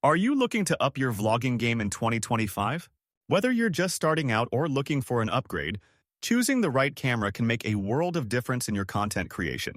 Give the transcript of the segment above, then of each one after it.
Are you looking to up your vlogging game in 2025? Whether you're just starting out or looking for an upgrade, choosing the right camera can make a world of difference in your content creation.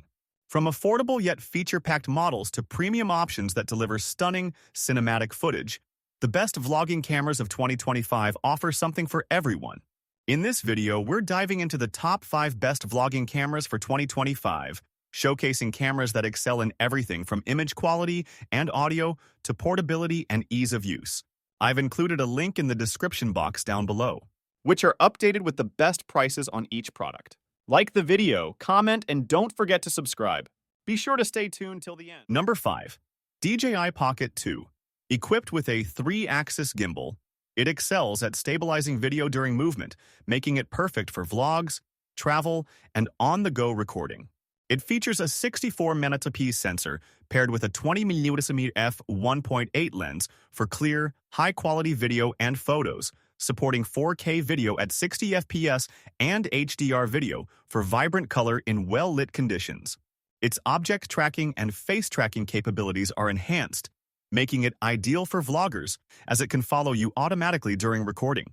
From affordable yet feature-packed models to premium options that deliver stunning cinematic footage, the best vlogging cameras of 2025 offer something for everyone. In this video, we're diving into the top 5 best vlogging cameras for 2025, showcasing cameras that excel in everything from image quality and audio to portability and ease of use. I've included a link in the description box down below, which are updated with the best prices on each product. Like the video, comment, and don't forget to subscribe. Be sure to stay tuned till the end. Number 5. DJI Pocket 2. Equipped with a 3-axis gimbal, it excels at stabilizing video during movement, making it perfect for vlogs, travel, and on-the-go recording. It features a 64-megapixel sensor paired with a 20mm f1.8 lens for clear, high-quality video and photos, supporting 4K video at 60 FPS and HDR video for vibrant color in well-lit conditions. Its object tracking and face tracking capabilities are enhanced, making it ideal for vloggers, as it can follow you automatically during recording.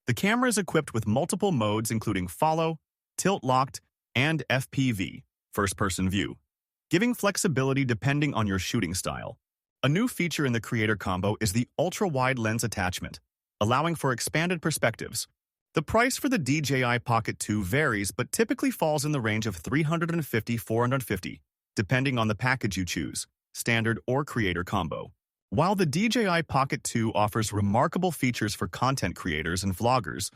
The camera is equipped with multiple modes including follow, tilt-locked, and FPV, first-person view, giving flexibility depending on your shooting style. A new feature in the Creator Combo is the ultra-wide lens attachment, allowing for expanded perspectives. The price for the DJI Pocket 2 varies but typically falls in the range of $350–450, depending on the package you choose, standard or Creator Combo. While the DJI Pocket 2 offers remarkable features for content creators and vloggers,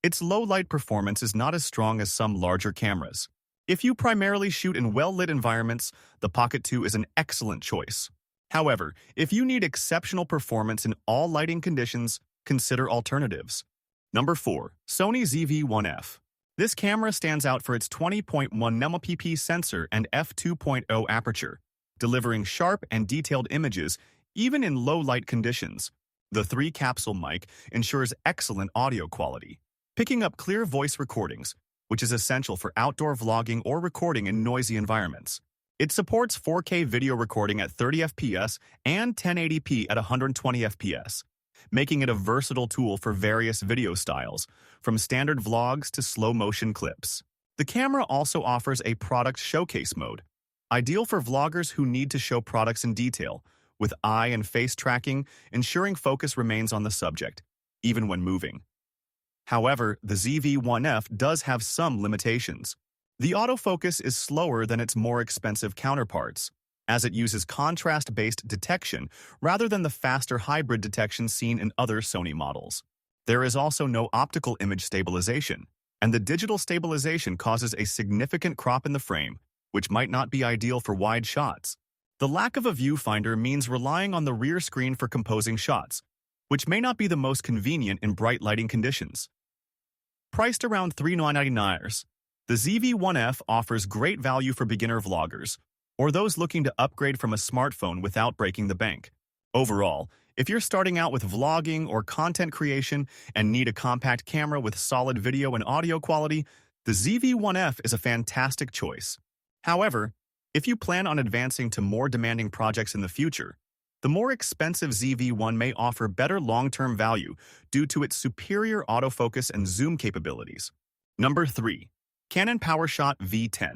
its low-light performance is not as strong as some larger cameras. If you primarily shoot in well-lit environments, the Pocket 2 is an excellent choice. However, if you need exceptional performance in all lighting conditions, consider alternatives. Number 4. Sony ZV-1F. This camera stands out for its 20.1 megapixel sensor and f2.0 aperture, delivering sharp and detailed images even in low-light conditions. The 3-capsule mic ensures excellent audio quality, picking up clear voice recordings, which is essential for outdoor vlogging or recording in noisy environments. It supports 4K video recording at 30 FPS and 1080p at 120 FPS, making it a versatile tool for various video styles, from standard vlogs to slow-motion clips. The camera also offers a product showcase mode, ideal for vloggers who need to show products in detail, with eye and face tracking, ensuring focus remains on the subject, even when moving. However, the ZV-1F does have some limitations. The autofocus is slower than its more expensive counterparts, as it uses contrast-based detection rather than the faster hybrid detection seen in other Sony models. There is also no optical image stabilization, and the digital stabilization causes a significant crop in the frame, which might not be ideal for wide shots. The lack of a viewfinder means relying on the rear screen for composing shots, which may not be the most convenient in bright lighting conditions. Priced around $399, the ZV-1F offers great value for beginner vloggers or those looking to upgrade from a smartphone without breaking the bank. Overall, if you're starting out with vlogging or content creation and need a compact camera with solid video and audio quality, the ZV-1F is a fantastic choice. However, if you plan on advancing to more demanding projects in the future, the more expensive ZV-1 may offer better long-term value due to its superior autofocus and zoom capabilities. Number 3. Canon PowerShot V10.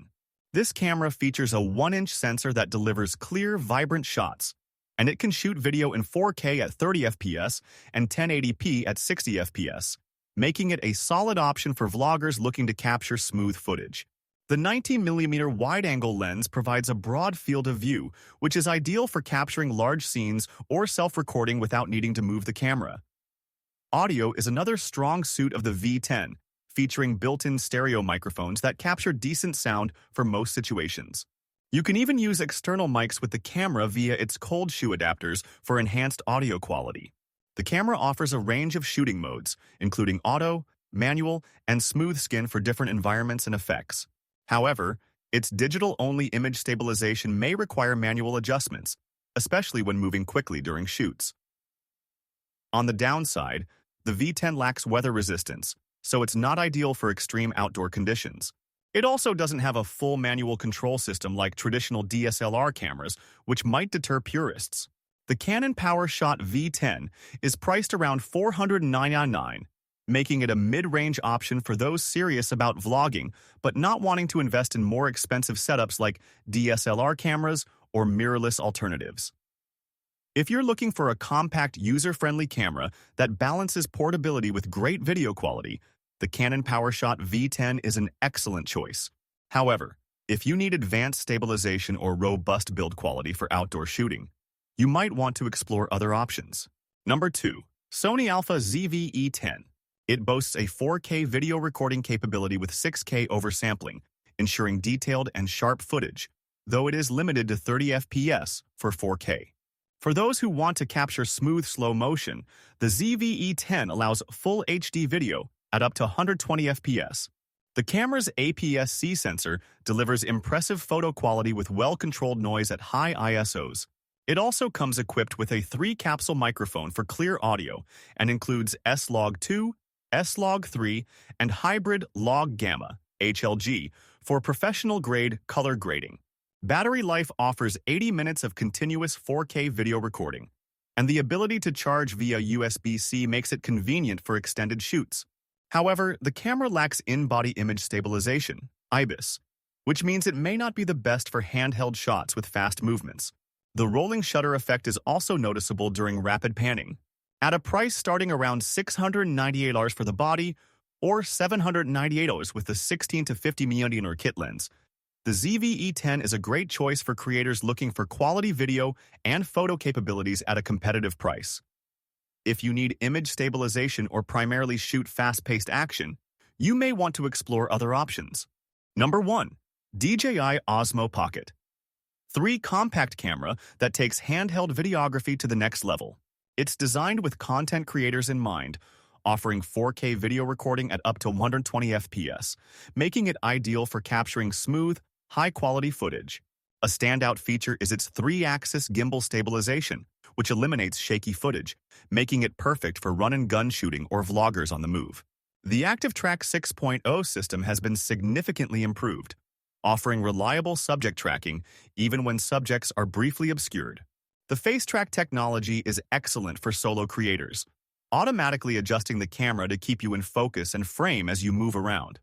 This camera features a 1-inch sensor that delivers clear, vibrant shots, and it can shoot video in 4K at 30 FPS and 1080p at 60 FPS, making it a solid option for vloggers looking to capture smooth footage. The 19mm wide-angle lens provides a broad field of view, which is ideal for capturing large scenes or self-recording without needing to move the camera. Audio is another strong suit of the V10, featuring built-in stereo microphones that capture decent sound for most situations. You can even use external mics with the camera via its cold shoe adapters for enhanced audio quality. The camera offers a range of shooting modes, including auto, manual, and smooth skin for different environments and effects. However, its digital-only image stabilization may require manual adjustments, especially when moving quickly during shoots. On the downside, the V10 lacks weather resistance, so it's not ideal for extreme outdoor conditions. It also doesn't have a full manual control system like traditional DSLR cameras, which might deter purists. The Canon PowerShot V10 is priced around $499, making it a mid-range option for those serious about vlogging but not wanting to invest in more expensive setups like DSLR cameras or mirrorless alternatives. If you're looking for a compact, user-friendly camera that balances portability with great video quality, the Canon PowerShot V10 is an excellent choice. However, if you need advanced stabilization or robust build quality for outdoor shooting, you might want to explore other options. Number 2. Sony ZV-1F. It boasts a 4K video recording capability with 6K oversampling, ensuring detailed and sharp footage, though it is limited to 30 FPS for 4K. For those who want to capture smooth slow motion, the ZV-1F allows full HD video at up to 120 FPS. The camera's APS-C sensor delivers impressive photo quality with well-controlled noise at high ISOs. It also comes equipped with a 3-capsule microphone for clear audio and includes S-Log2, S-Log3, and hybrid log gamma (HLG) for professional-grade color grading. Battery life offers 80 minutes of continuous 4K video recording, and the ability to charge via USB-C makes it convenient for extended shoots. However, the camera lacks in-body image stabilization, IBIS, which means it may not be the best for handheld shots with fast movements. The rolling shutter effect is also noticeable during rapid panning. At a price starting around $698 for the body or $798 with the 16 to 50 mm kit lens, the ZV-1F is a great choice for creators looking for quality video and photo capabilities at a competitive price. If you need image stabilization or primarily shoot fast-paced action, you may want to explore other options. Number 1. DJI Osmo Pocket. 3 compact camera that takes handheld videography to the next level. It's designed with content creators in mind, offering 4K video recording at up to 120 FPS, making it ideal for capturing smooth, high-quality footage. A standout feature is its 3-axis gimbal stabilization, which eliminates shaky footage, making it perfect for run-and-gun shooting or vloggers on the move. The ActiveTrack 6.0 system has been significantly improved, offering reliable subject tracking even when subjects are briefly obscured. The FaceTrack technology is excellent for solo creators, automatically adjusting the camera to keep you in focus and frame as you move around.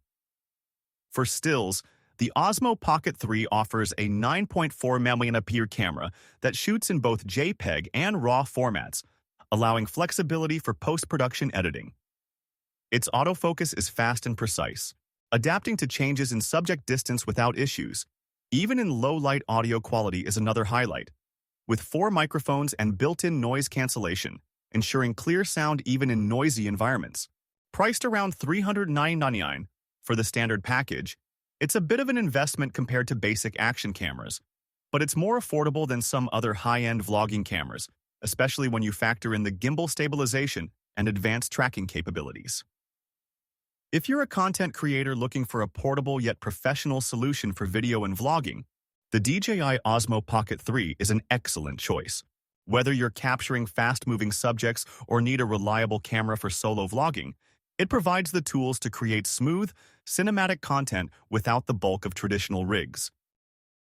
For stills, the Osmo Pocket 3 offers a 9.4mm camera that shoots in both JPEG and RAW formats, allowing flexibility for post-production editing. Its autofocus is fast and precise, adapting to changes in subject distance without issues. Even in low-light audio quality is another highlight, with 4 microphones and built-in noise cancellation, ensuring clear sound even in noisy environments. Priced around $399 for the standard package, it's a bit of an investment compared to basic action cameras, but it's more affordable than some other high-end vlogging cameras, especially when you factor in the gimbal stabilization and advanced tracking capabilities. If you're a content creator looking for a portable yet professional solution for video and vlogging, the DJI Osmo Pocket 3 is an excellent choice. Whether you're capturing fast-moving subjects or need a reliable camera for solo vlogging, it provides the tools to create smooth, cinematic content without the bulk of traditional rigs.